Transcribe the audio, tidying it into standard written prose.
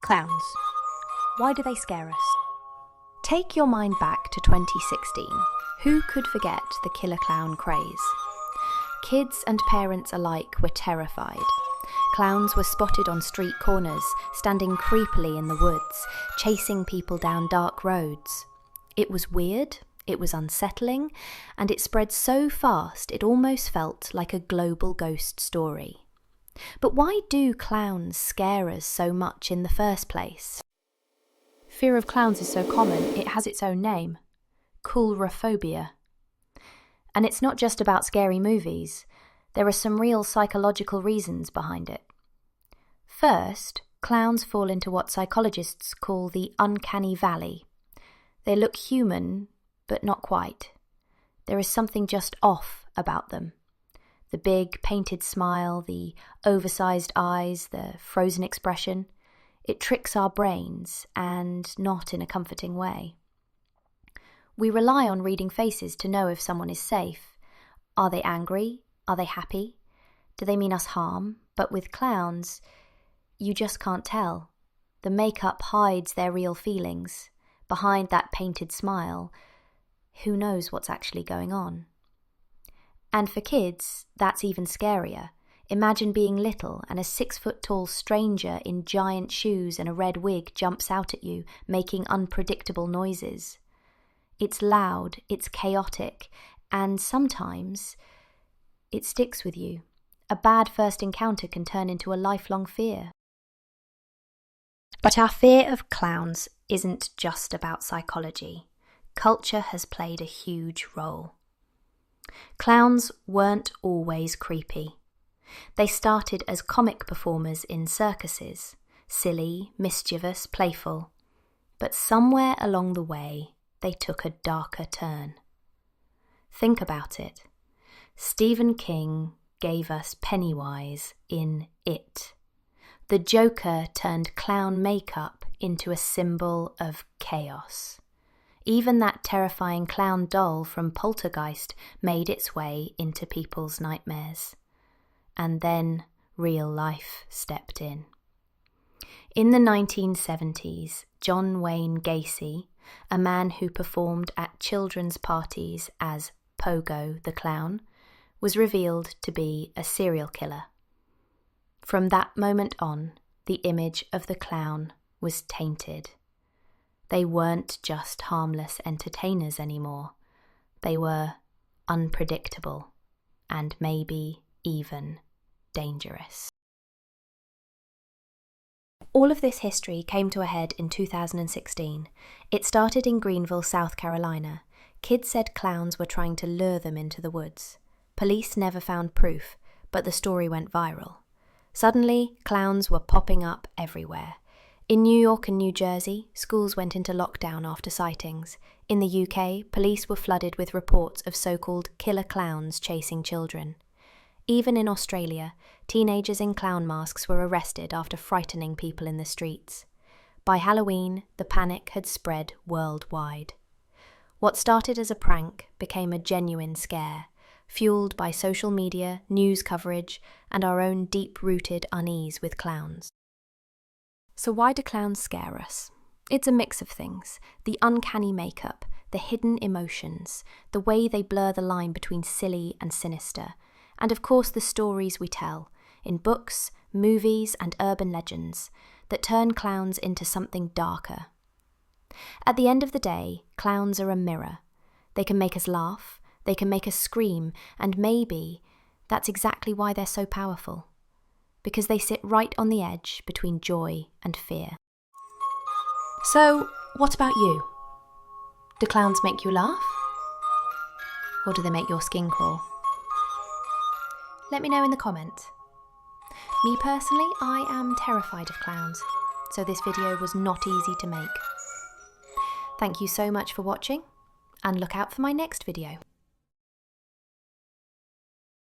Clowns. Why do they scare us? Take your mind back to 2016. Who could forget the killer clown craze? Kids and parents alike were terrified. Clowns were spotted on street corners, standing creepily in the woods, chasing people down dark roads. It was weird, it was unsettling, and it spread so fast it almost felt like a global ghost story. But why do clowns scare us so much in the first place? Fear of clowns is so common, it has its own name: Coulrophobia. And it's not just about scary movies. There are some real psychological reasons behind it. First, clowns fall into what psychologists call the uncanny valley. They look human, but not quite. There is something just off about them. The big, painted smile, the oversized eyes, the frozen expression. It tricks our brains, and not in a comforting way. We rely on reading faces to know if someone is safe. Are they angry? Are they happy? Do they mean us harm? But with clowns, you just can't tell. The makeup hides their real feelings. Behind that painted smile, who knows what's actually going on? And for kids, that's even scarier. Imagine being little and a 6-foot-tall stranger in giant shoes and a red wig jumps out at you, making unpredictable noises. It's loud, it's chaotic, and sometimes it sticks with you. A bad first encounter can turn into a lifelong fear. But our fear of clowns isn't just about psychology. Culture has played a huge role. Clowns weren't always creepy. They started as comic performers in circuses, silly, mischievous, playful. But somewhere along the way, they took a darker turn. Think about it. Stephen King gave us Pennywise in It. The Joker turned clown makeup into a symbol of chaos. Even that terrifying clown doll from Poltergeist made its way into people's nightmares. And then real life stepped in. In the 1970s, John Wayne Gacy, a man who performed at children's parties as Pogo the Clown, was revealed to be a serial killer. From that moment on, the image of the clown was tainted. They weren't just harmless entertainers anymore. They were unpredictable and maybe even dangerous. All of this history came to a head in 2016. It started in Greenville, South Carolina. Kids said clowns were trying to lure them into the woods. Police never found proof, but the story went viral. Suddenly, clowns were popping up everywhere. In New York and New Jersey, schools went into lockdown after sightings. In the UK, police were flooded with reports of so-called killer clowns chasing children. Even in Australia, teenagers in clown masks were arrested after frightening people in the streets. By Halloween, the panic had spread worldwide. What started as a prank became a genuine scare, fueled by social media, news coverage, and our own deep-rooted unease with clowns. So why do clowns scare us? It's a mix of things: the uncanny makeup, the hidden emotions, the way they blur the line between silly and sinister, and of course the stories we tell, in books, movies, and urban legends, that turn clowns into something darker. At the end of the day, clowns are a mirror. They can make us laugh, they can make us scream, and maybe that's exactly why they're so powerful. Because they sit right on the edge between joy and fear. So, what about you? Do clowns make you laugh? Or do they make your skin crawl? Let me know in the comments. Me personally, I am terrified of clowns, so this video was not easy to make. Thank you so much for watching, and look out for my next video.